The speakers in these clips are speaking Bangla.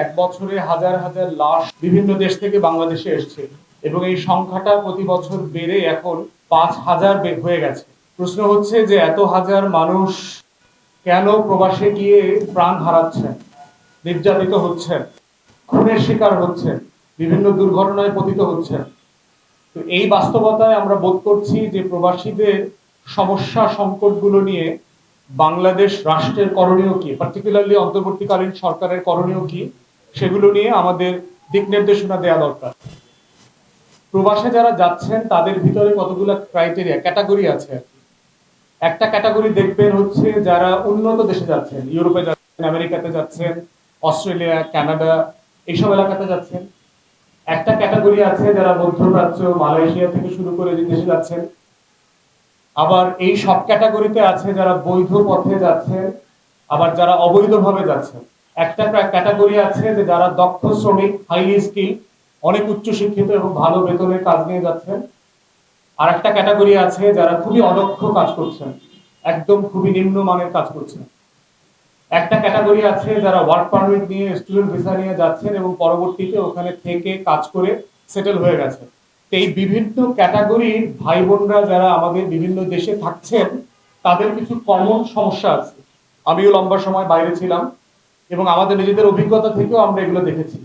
এক বছরে হাজার হাজার লাশ বিভিন্ন দেশ থেকে বাংলাদেশে এসছে এবং এই সংখ্যাটা প্রতি বছর বেড়ে এখন 5,000 হয়ে গেছে। প্রশ্ন হচ্ছে যে এত হাজার মানুষ কেন প্রবাসে গিয়ে প্রাণ হারাচ্ছেন, নির্যাতিত হচ্ছেন, খুনের শিকার হচ্ছেন, বিভিন্ন দুর্ঘটনায় পতিত হচ্ছেন। তো এই বাস্তবতায় আমরা বোধ করছি যে প্রবাসীদের সমস্যা সংকটগুলো নিয়ে বাংলাদেশ রাষ্ট্রের করণীয় কি, পার্টিকুলারলি অন্তর্বর্তীকালীন সরকারের করণীয় কি, সেগুলো নিয়ে আমাদের দিক নির্দেশনা দেওয়া দরকার। প্রবাসে যারা যাচ্ছেন তাদের ভিতরে কতগুলো ক্রাইটেরিয়া, ক্যাটাগরি আছে আর কি। একটা ক্যাটাগরি দেখবেন হচ্ছে যারা উন্নত দেশে যাচ্ছেন, ইউরোপে যাচ্ছেন, আমেরিকাতে যাচ্ছেন, অস্ট্রেলিয়া, কানাডা এইসব এলাকাতে যাচ্ছেন। একটা ক্যাটাগরি আছে যারা মধ্যপ্রাচ্য, মালয়েশিয়া থেকে শুরু করে দেশে যাচ্ছেন। আবার এই সব ক্যাটাগরিতে আছে যারা বৈধ পথে যাচ্ছেন, আবার যারা অবৈধভাবে যাচ্ছেন। একটা ক্যাটাগরি আছে যে যারা দক্ষ শ্রমিক, হাইলি স্কিল, অনেক উচ্চ শিক্ষিত এবং ভালো বেতনের কাজ নিয়ে যাচ্ছেন। আর একটা ক্যাটাগরি আছে যারা খুবই অদক্ষ কাজ করছেন, একদম খুবই নিম্নমানের কাজ করছেন। একটা ক্যাটাগরি আছে যারা ওয়ার্ক পারমিট নিয়ে, স্টুডেন্ট ভিসা নিয়ে যাচ্ছেন এবং পরবর্তীতে ওখানে থেকে কাজ করে সেটেল হয়ে গেছে। এই বিভিন্ন ক্যাটাগরির ভাই বোনরা যারা আমাদের বিভিন্ন দেশে থাকছেন তাদের কিছু কমন সমস্যা আছে। আমিও লম্বা সময় বাইরে ছিলাম এবং আমাদের নিজেদের অভিজ্ঞতা থেকেও আমরা এগুলো দেখেছি।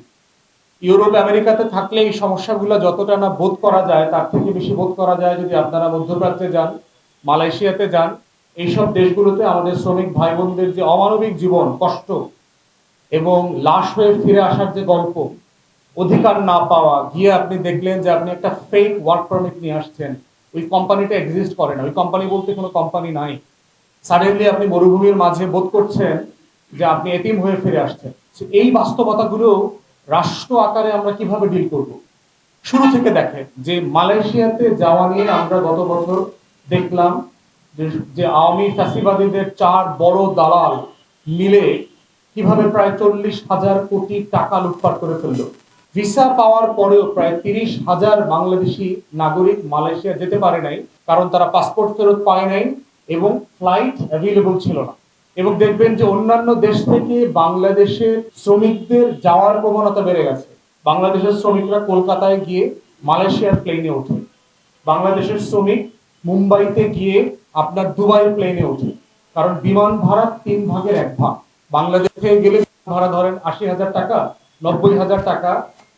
ইউরোপ, আমেরিকাতে থাকলে এই সমস্যাগুলো যতটা না বোধ করা যায় তার থেকে বেশি বোধ করা যায় যদি আপনারা মধ্যপ্রাচ্যে যান, মালয়েশিয়াতে যান। এইসব দেশগুলোতে আমাদের শ্রমিক ভাই বোনদের যে অমানবিক জীবন, কষ্ট এবং লাশ হয়ে ফিরে আসার যে গল্প, অধিকার না পাওয়া, গিয়ে আপনি দেখলেন যে আপনি একটা ফেক ওয়ার্ক পারমিট নিয়ে আসছেন, ওই কোম্পানিটা এক্সিস্ট করে না, ওই কোম্পানি বলতে কোনো কোম্পানি নাই। সাডেনলি আপনি মরুভূমির মাঝে বোধ করছেন যে আপনি এতিম হয়ে ফিরে আসছেন। এই বাস্তবতাগুলো রাষ্ট্র আকারে আমরা কিভাবে ডিল করব? শুরু থেকে দেখেন যে মালয়েশিয়াতে যাওয়া নিয়ে আমরা গত বছর দেখলাম যে আওয়ামী ফ্যাসিবাদীদের 4 বড় দালাল মিলে কিভাবে প্রায় 40,000 কোটি টাকা লুটপাট করে ফেললো। ভিসা পাওয়ার পরেও প্রায় 30,000 বাংলাদেশি নাগরিক মালয়েশিয়া যেতে পারে নাই, কারণ তারা পাসপোর্ট ফেরত পায় নাই এবং ফ্লাইট অ্যাভেলেবল ছিল না। এবং দেখবেন যে অন্যান্য দেশ থেকে বাংলাদেশের শ্রমিকদের যাওয়ার প্রবণতা বেড়ে গেছে। বাংলাদেশের শ্রমিকরা কলকাতায় গিয়ে মালয়েশিয়ার প্লেনে ওঠে, বাংলাদেশের শ্রমিক মুম্বাইতে গিয়ে আপনার দুবাই প্লেনে ওঠে, কারণ বিমান ভাড়া 3 ভাগের 1 ভাগ। বাংলাদেশে গেলে ভাড়া ধরেন 80,000 টাকা, 90,000 টাকা।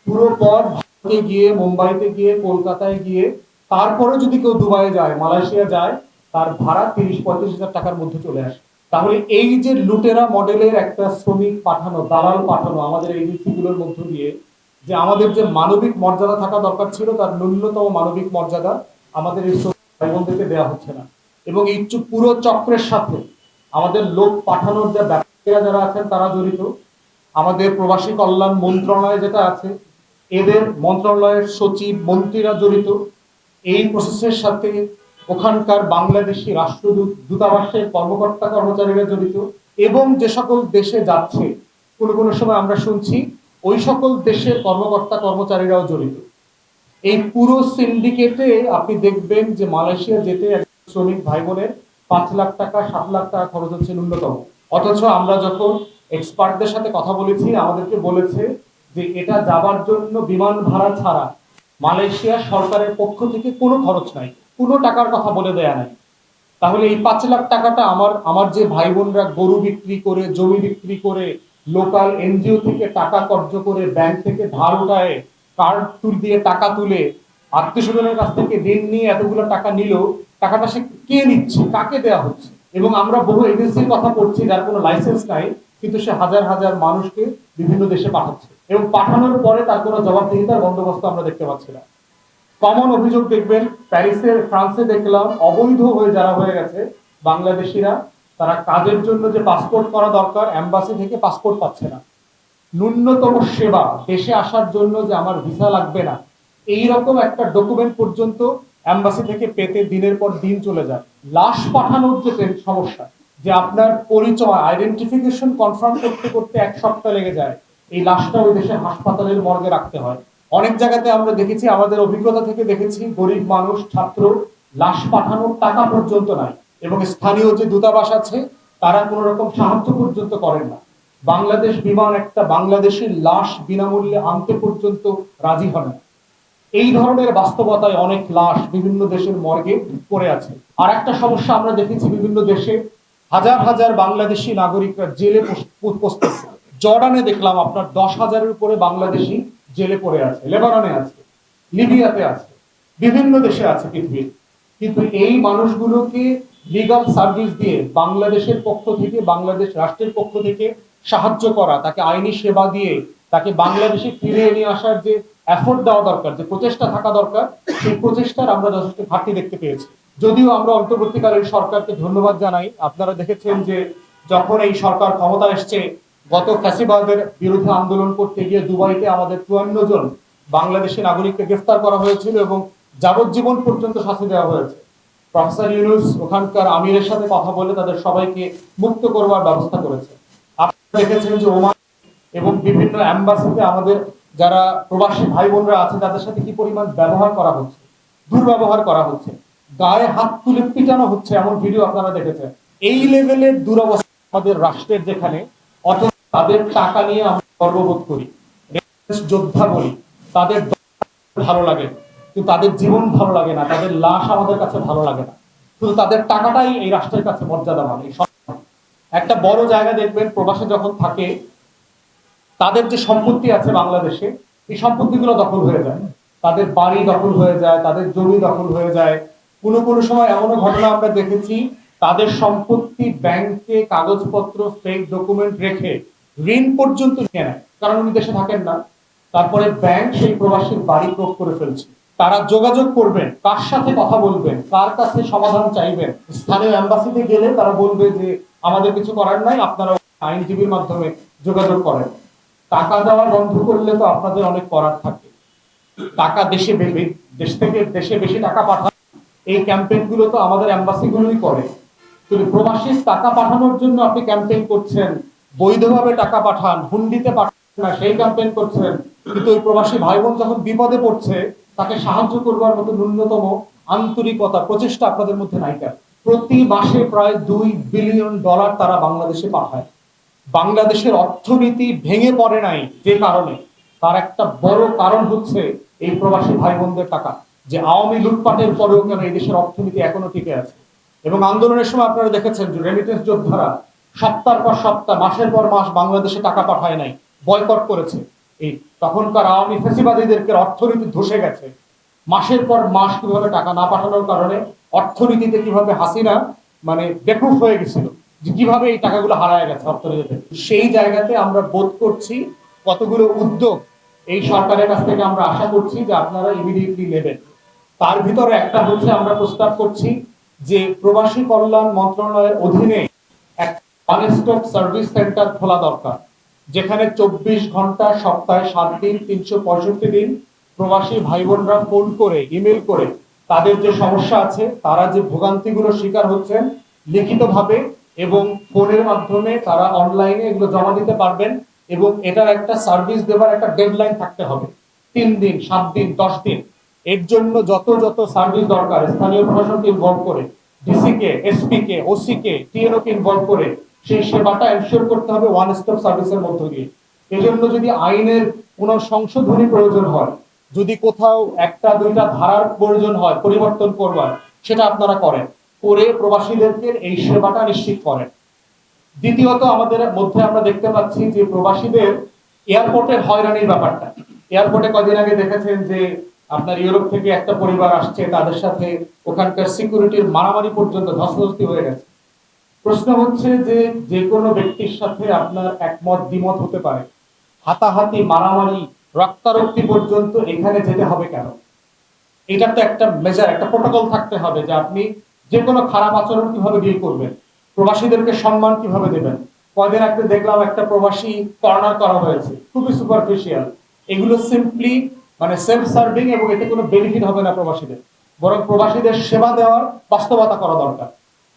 পুরো পথ ভারতে গিয়ে, মুম্বাইতে গিয়ে, কলকাতায় গিয়ে, তারপরে যদি কেউ দুবাই যায়, মালয়েশিয়া যায়, তার ভাড়া 30-35,000 টাকার মধ্যে চলে আসে। তাহলে এই যে লুটেরা মডেলের একটা শ্রমিক পাঠানো, দালাল পাঠানো আমাদের এজেন্সিগুলোর মধ্য দিয়ে, যে আমাদের যে মানবিক মর্যাদা থাকা দরকার ছিল তার ন্যূনতম মানবিক মর্যাদা আমাদের এই ভাই বোনদেরকে দেওয়া হচ্ছে না। এবং এই পুরো চক্রের সাথে আমাদের লোক পাঠানোর যে ব্যক্তিরা যারা আছেন তারা জড়িত। আমাদের প্রবাসী কল্যাণ মন্ত্রণালয় যেটা আছে, এদের মন্ত্রণালয়ের সচিব, মন্ত্রীরা জড়িত। এই প্রসেসের সাথে ওখানকার বাংলাদেশি রাষ্ট্রদূত, দূতাবাসের কর্মকর্তা কর্মচারীরা জড়িত। এবং যে সকল দেশে যাচ্ছে, কোনো কোনো সময় আমরা শুনছি ওই সকল দেশের কর্মকর্তা কর্মচারীরাও জড়িত। এই পুরো সিন্ডিকেটে আপনি দেখবেন যে মালয়েশিয়া যেতে শ্রমিক ভাই বোনের 5 লাখ টাকা, 7 লাখ টাকা খরচ হচ্ছে ন্যূনতম। অথচ আমরা যখন এক্সপার্টদের সাথে কথা বলেছি, আমাদেরকে বলেছে যে এটা যাবার জন্য বিমান ভাড়া ছাড়া মালয়েশিয়া সরকারের পক্ষ থেকে কোনো খরচ নাই, কোনো টাকার কথা বলে দেয়া নাই। তাহলে এই 5 লাখ টাকাটা আমার যে ভাই বোনরা গরু বিক্রি করে, জমি বিক্রি করে, লোকাল এনজিও থেকে টাকা কর্জ করে, ব্যাংক থেকে ধার উঠায়, কার্ড দিয়ে টাকা তুলে, আত্মীয় স্বজনের কাছ থেকে ঋণ নিয়ে এতগুলো টাকা নিল, টাকাটা সে কে নিচ্ছে, কাকে দেওয়া হচ্ছে? এবং আমরা বহু এজেন্সির কথা পড়ছি যার কোনো লাইসেন্স নাই, কিন্তু সে হাজার হাজার মানুষকে বিভিন্ন দেশে পাঠাচ্ছে এবং পাঠানোর পরে তার কোনো জবাবদিহিতার বন্দোবস্ত আমরা দেখতে পাচ্ছি না। কমন অভিযোগ দেখবেন প্যারিসের, ফ্রান্সে দেখলাম অবৈধ হয়ে যারা হয়ে গেছে বাংলাদেশিরা, তারা কাজের জন্য যে পাসপোর্ট করা দরকার এম্বাসি থেকে পাসপোর্ট পাচ্ছে না। ন্যূনতম সেবা, দেশে আসার জন্য যে আমার ভিসা লাগবে না, এই রকম একটা ডকুমেন্ট পর্যন্ত এম্বাসি থেকে পেতে দিনের পর দিন চলে যায়। লাশ পাঠানোর যে সমস্যা, যে আপনার পরিচয়, আইডেন্টিফিকেশন কনফার্ম করতে করতে 1 সপ্তাহ লেগে যায়, এই লাশটা ওই দেশের হাসপাতালের মর্গে রাখতে হয়। অনেক জায়গাতে আমরা দেখেছি, আমাদের অভিজ্ঞতা থেকে দেখেছি, গরিব মানুষ, ছাত্র, লাশ পাঠানোর টাকা পর্যন্ত নাই এবং স্থানীয় যে দূতাবাস আছে তারা কোনো রকম সাহায্য পর্যন্ত করেন না। বাংলাদেশ বিমান একটা বাংলাদেশের লাশ বিনামূল্যে আনতে পর্যন্ত রাজি হয় না। এই ধরনের বাস্তবতায় অনেক লাশ বিভিন্ন দেশের মর্গে পড়ে আছে। আর একটা সমস্যা আমরা দেখেছি, বিভিন্ন দেশে হাজার হাজার বাংলাদেশি নাগরিকরা জেলে পচতেছে। জর্ডানে দেখলাম আপনার 10,000-এর উপরে বাংলাদেশি জেলে পড়ে আছে, লেবাননে আছে, লিবিয়াতে আছে, বিভিন্ন দেশে আছে পৃথিবীর। কিন্তু এই মানুষগুলোকে লিগাল সার্ভিস দিয়ে বাংলাদেশের পক্ষ থেকে, বাংলাদেশ রাষ্ট্রের পক্ষ থেকে সাহায্য করা, তাকে আইনি সেবা দিয়ে তাকে বাংলাদেশে ফিরিয়ে নিয়ে আসার যে এফোর্ট দেওয়া দরকার, যে প্রচেষ্টা থাকা দরকার, সেই প্রচেষ্টার আমরা যথেষ্ট ঘাটতি দেখতে পেয়েছি। যদিও আমরা অন্তর্বর্তীকালীন সরকারকে ধন্যবাদ জানাই। আপনারা দেখেছেন যে যখন এই সরকার ক্ষমতা এসছে, গত ফ্যাসিবাদের বিরুদ্ধে আন্দোলন করতে গিয়ে দুবাইতে আমাদের 54 জন বাংলাদেশি নাগরিককে গ্রেফতার করা হয়েছিল এবং যাবজ্জীবন পর্যন্ত শাস্তি দেওয়া হয়েছে। প্রফেসর ইউনূস ওখানকার আমিরের সাথে কথা বলে তাদের সবাইকে মুক্ত করবার ব্যবস্থা করেছে। আপনারা দেখেছেন যে ওমান এবং বিভিন্ন অ্যাম্বাসিতে আমাদের যারা প্রবাসী ভাই বোনরা আছে তাদের সাথে কি পরিমাণ ব্যবহার করা হচ্ছে, দুর্ব্যবহার করা হচ্ছে, গায়ে হাত তুলে পিটানো হচ্ছে, এমন ভিডিও আপনারা দেখেছেন। এই লেভেলের দুরবস্থা আমাদের রাষ্ট্রের, যেখানে অথচ তাদের টাকা নিয়ে আমরা গর্ববোধ করি, যোদ্ধা বলি, তাদের ভালো লাগে, কিন্তু তাদের জীবন ভালো লাগে না, তাদের লাশ আমাদের কাছে ভালো লাগে না, শুধু তাদের টাকাটাই এই রাষ্ট্রের কাছে মর্যাদাবান। এই একটা বড় জায়গা দেখবেন প্রবাসে যখন থাকে, তাদের যে সম্পত্তি আছে বাংলাদেশে, এই সম্পত্তিগুলো দখল হয়ে যায়, তাদের বাড়ি দখল হয়ে যায়, তাদের জমি দখল হয়ে যায়। কোনো কোনো সময় এমনও ঘটনা আমরা দেখেছি, তাদের সম্পত্তি ব্যাংকে কাগজপত্র ফেক ডকুমেন্ট রেখে ঋণ পর্যন্ত নিয়ে নেয়, কারণ উনি দেশে থাকেন না। তারপরে ব্যাংক সেই প্রবাসীর বাড়ি ক্রোধ করে ফেলছে। তারা যোগাযোগ করবেন, কার সাথে কথা বলবেন, কার কাছে সমাধান চাইবেন। স্থানীয় অ্যাম্বাসিতে গেলে তারা বলবে যে আমাদের কিছু করার নাই, আপনারা আইনজীবীর মাধ্যমে যোগাযোগ করেন। টাকা দেওয়া বন্ধ করলে তো আপনাদের অনেক করার থাকে। টাকা দেশ থেকে দেশে বেশি টাকা পাঠান, এই ক্যাম্পেইন গুলো তো আমাদের এম্বাসি গুলোই করে। কিন্তু প্রবাসীর টাকা পাঠানোর জন্য আপনি ক্যাম্পেইন করছেন, বৈধভাবে টাকা পাঠান, হুন্ডিতে পাঠান না সেই ক্যাম্পেইন করছেন, কিন্তু ওই প্রবাসী ভাই বোন যখন বিপদে পড়ছে তাকে সাহায্য করবার মতো ন্যূনতম আন্তরিকতা, প্রচেষ্টা আপনাদের মধ্যে নাই কেন? প্রতি মাসে প্রায় $2 বিলিয়ন তারা বাংলাদেশে পাঠায়। বাংলাদেশের অর্থনীতি ভেঙে পড়ে নাই যে কারণে, তার একটা বড় কারণ হচ্ছে এই প্রবাসী ভাই বোনদের টাকা, যে আওয়ামী লুটপাটের পরেও কেন এই দেশের অর্থনীতি এখনো টিকে আছে। এবং আন্দোলনের সময় আপনারা দেখেছেন যে রেমিটেন্স যোদ্ধারা সপ্তাহ পর সপ্তাহ, মাসের পর মাস বাংলাদেশে টাকা পাঠায় নাই, বয়কট করেছে। এই তখনকার আওয়ামী ফ্যাসিবাদীদেরকে অর্থনীতি ধসে গেছে। মাসের পর মাস কিভাবে টাকা না পাঠানোর কারণে অর্থনীতিতে কিভাবে হাসিনা মানে বেকুফ হয়ে গেছিল, যে কিভাবে এই টাকাগুলো হারায় গেছে অর্থনীতিতে। সেই জায়গাতে আমরা বোধ করছি কতগুলো উদ্যোগ এই সরকারের কাছ থেকে আমরা আশা করছি যে আপনারা ইমিডিয়েটলি নেবেন। তার ভিতরে একটা হচ্ছে, আমরা প্রস্তাব করছি যে প্রবাসী কল্যাণ মন্ত্রণালয়ের অধীনে এক ওয়ান স্টপ সার্ভিস সেন্টার খোলা দরকার, যেখানে 24 ঘন্টা সপ্তাহে 7 দিন 365 দিন প্রবাসী ভাই বোনরা ফোন করে, ইমেল করে তাদের যে সমস্যা আছে, তারা যে ভোগান্তিগুলো শিকার হচ্ছেন, লিখিতভাবে এবং ফোনের মাধ্যমে তারা অনলাইনে এগুলো জমা দিতে পারবেন। এবং এটার একটা সার্ভিস দেবার একটা ডেডলাইন থাকতে হবে, 3 দিন, 7 দিন, 10 দিন। এর জন্য যত যত সার্ভিস দরকার স্থানীয় প্রশাসনকে ইনভলভ করে, ডিসি কে, এসপি কে, ওসি কে, টিএনও কে ইনভলভ করে সেই সেবাটা এনশিওর করতে হবে ওয়ান স্টপ সার্ভিসের মধ্য দিয়ে। এজন্য যদি আইনের কোনো সংশোধনী প্রয়োজন হয়, যদি কোথাও একটা দুইটা ধারার প্রয়োজন হয় পরিবর্তন করবার, সেটা আপনারা করেন, করে প্রবাসীদেরকে এই সেবাটা নিশ্চিত করেন। দ্বিতীয়ত, আমাদের মধ্যে আমরা দেখতে পাচ্ছি যে প্রবাসীদের এয়ারপোর্টের হয়রানির ব্যাপারটা। এয়ারপোর্টে কদিন আগে দেখেছেন যে আপনার ইউরোপ থেকে একটা পরিবার আসছে, তাদের সাথে ওখানকার সিকিউরিটির মারামারি পর্যন্ত, ধস্তাধস্তি হয়ে গেছে। প্রশ্ন হচ্ছে যে যে কোনো ব্যক্তির সাথে আপনার একমত দ্বিমত হতে পারে, হাতাহাতি, মারামারি, রক্তারক্তি পর্যন্ত এখানে যেতে হবে কেন? এটা তো একটা মেজার, একটা প্রোটোকল থাকতে হবে যে আপনি যে কোনো খারাপ আচরণ কিভাবে ডিল করবেন, প্রবাসীদেরকে সম্মান কিভাবে দেবেন। কয়দিন আগে দেখলাম একটা প্রবাসী কর্নার করা হয়েছে, খুবই সুপারফিশিয়াল। এগুলো সিম্পলি মানে সেলফ সার্ভিং, এবং এতে কোনো বেনিফিট হবে না প্রবাসীদের, বরং প্রবাসীদের সেবা দেওয়ার বাস্তবতা করা দরকার।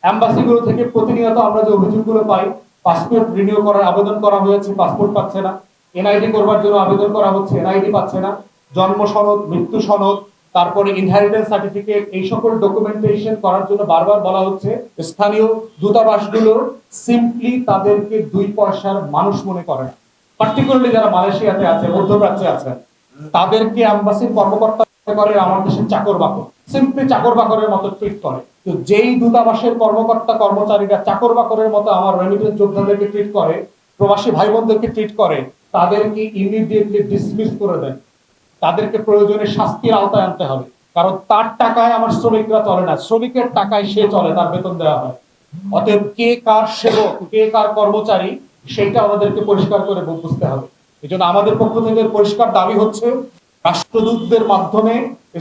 অ্যাম্বাসিগুলো থেকে প্রতিনিয়ত আমরা যে অভিযোগগুলো পাই, পাসপোর্ট রিনিউ করার আবেদন করা হয়েছে, পাসপোর্ট পাচ্ছে না, এনআইডি করবার জন্য আবেদন করা হচ্ছে, এনআইডি পাচ্ছে না, জন্ম সনদ, মৃত্যু সনদ, তারপরে ইনহেরিটেন্স সার্টিফিকেট, এই সকল ডকুমেন্টেশন করার জন্য বারবার বলা হচ্ছে। স্থানীয় দূতাবাসগুলো সিম্পলি তাদেরকে 2 পয়সার মানুষ মনে করে না। পার্টিকুলারলি যারা মালয়েশিয়াতে আছে, মধ্যপ্রাচ্যে আছে, তাদেরকে অ্যাম্বাসির কর্মকর্তা করে আমার দেশের চাকর বাকর, সিম্পলি চাকর বাকরের মতো ট্রিট করে। তো যেই দূতাবাসের কর্মকর্তা কর্মচারীরা চাকর বাকরের মতো আমার রেমিটেন্স যোদ্ধাদেরকে ট্রিট করে, প্রবাসী ভাই বোনদেরকে ট্রিট করে, তাদেরকে ইমিডিয়েটলি ডিসমিস করে দেন। তাদেরকে প্রয়োজনে শাস্তির আওতায় আনতে হবে, কারণ তার টাকায় আমার শ্রমিকরা চলে না, শ্রমিকের টাকায় সে চলে, তার বেতন দেওয়া হয়। অতএব কে কার সেবক, কে কার কর্মচারী, সেটা আমাদেরকে পরিষ্কার করে বুঝতে হবে। এই জন্য আমাদের পক্ষ থেকে পরিষ্কার দাবি হচ্ছে, রাষ্ট্রদূতদের মাধ্যমে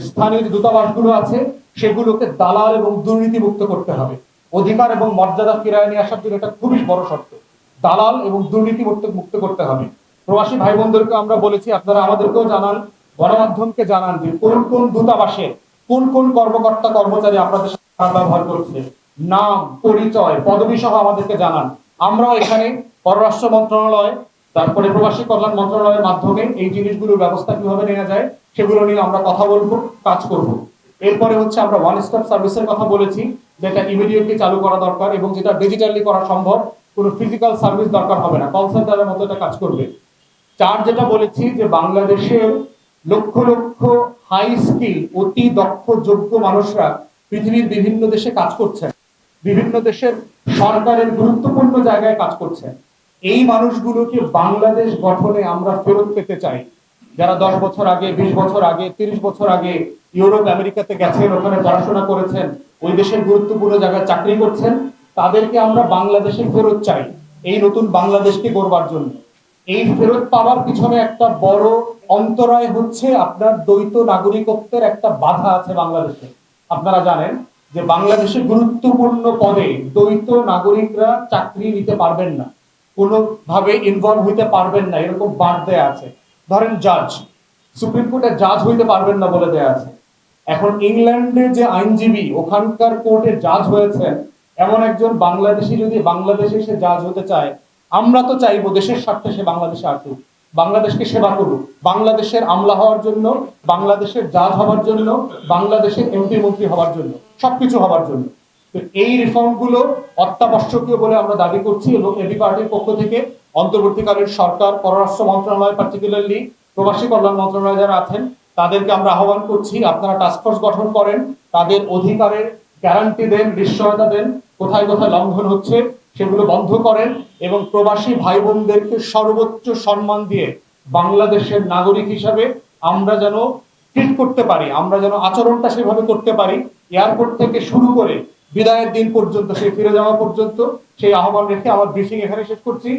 স্থানীয় দূতাবাসগুলো আছে সেগুলোকে দালাল এবং দুর্নীতি মুক্ত করতে হবে। অধিকার এবং মর্যাদা ফিরায় নিয়ে আসার জন্য এটা খুবই বড় শর্ত। দালাল এবং দুর্নীতি মুক্ত করতে হবে। প্রবাসী ভাই বোনদেরকে আমরা বলেছি, আপনারা আমাদেরকেও জানান, গণমাধ্যমকে জানান যে কোন কোন দূতাবাসে কোন কোন কর্মকর্তা কর্মচারী আপনাদের সাথে খারাপ ব্যবহার করছে, নাম, পরিচয়, পদবি সহ আমাদেরকে জানান। আমরাও এখানে পররাষ্ট্র মন্ত্রণালয়, তারপরে প্রবাসী কল্যাণ মন্ত্রণালয়ের মাধ্যমে এই জিনিসগুলোর ব্যবস্থা কিভাবে নেওয়া যায় সেগুলো নিয়ে আমরা কথা বলবো, কাজ করব। এরপরে হচ্ছে আমরা ওয়ান স্টপ সার্ভিসের কথা বলেছি, যেটা ইমিডিয়েটলি চালু করা দরকার এবং যেটা ডিজিটালি করা সম্ভব, কোনো ফিজিক্যাল সার্ভিস দরকার হবে না, কল সেন্টারের মতো এটা কাজ করবে। 4 যেটা বলেছি যে বাংলাদেশের লক্ষ লক্ষ হাই স্কিল, অতি দক্ষ যোগ্য মানুষরা পৃথিবীর বিভিন্ন দেশে কাজ করছেন, বিভিন্ন দেশের সরকারের গুরুত্বপূর্ণ জায়গায় কাজ করছেন। এই মানুষগুলোকে বাংলাদেশ গঠনে আমরা ফেরত পেতে চাই। যারা 10 বছর আগে, 20 বছর আগে, 30 বছর আগে ইউরোপ আমেরিকাতে গেছেন, ওখানে পড়াশোনা করেছেন, ওই দেশের গুরুত্বপূর্ণ জায়গায় চাকরি করছেন, তাদেরকে আমরা বাংলাদেশে ফেরত চাই এই নতুন বাংলাদেশকে গড়বার জন্য। এই ফেরত পাওয়ার পিছনে একটা বড় অন্তরায় হচ্ছে আপনার দ্বৈত নাগরিকত্বের একটা বাধা আছে বাংলাদেশে। আপনারা জানেন যে বাংলাদেশে গুরুত্বপূর্ণ পদে দ্বৈত নাগরিকরা চাকরি নিতে পারবেন না, কোনোভাবে ইনভলভ হইতে পারবেন না, এরকম বাদ দেয়া আছে। ধরেন জাজ, সুপ্রিম কোর্টের জাজ হইতে পারবেন না বলে দেয়া আছে। এখন ইংল্যান্ডে যে আইনজীবী ওখানকার কোর্টে জাজ হয়েছেন, এমন একজন বাংলাদেশি যদি বাংলাদেশে সে জাজ হতে চায়, আমরা তো চাইবো দেশের স্বার্থে সে বাংলাদেশে আসুক, বাংলাদেশকে সেবা করুক, বাংলাদেশের আমলা হওয়ার জন্য, বাংলাদেশের জাজ হওয়ার জন্য, বাংলাদেশের এমপি মন্ত্রী হওয়ার জন্য, সবকিছু হওয়ার জন্য। তো এই রিফর্ম গুলো অত্যাবশ্যকীয় বলে আমরা দাবি করছি এবং এবি পার্টির পক্ষ থেকে অন্তর্বর্তীকালীন সরকার, পররাষ্ট্র মন্ত্রণালয়, পার্টিকুলারলি প্রবাসী কল্যাণ মন্ত্রণালয় যারা আছেন তাদেরকে আমরা আহ্বান করছি, আপনারা টাস্কফোর্স গঠন করেন, তাদের অধিকারের গ্যারান্টি দেন, নিশ্চয়তা দেন, কোথায় কোথায় লঙ্ঘন হচ্ছে সেগুলো বন্ধ করেন এবং প্রবাসী ভাই বোনদেরকে সর্বোচ্চ সম্মান দিয়ে বাংলাদেশের নাগরিক হিসাবে আমরা যেন ট্রিট করতে পারি, আমরা যেন আচরণটা সেভাবে করতে পারি। এয়ারপোর্ট থেকে শুরু করে বিদায়ের দিন পর্যন্ত, সেই ফিরে যাওয়া পর্যন্ত, সেই আহ্বান রেখে আমার ব্রিফিং এখানে শেষ করছি।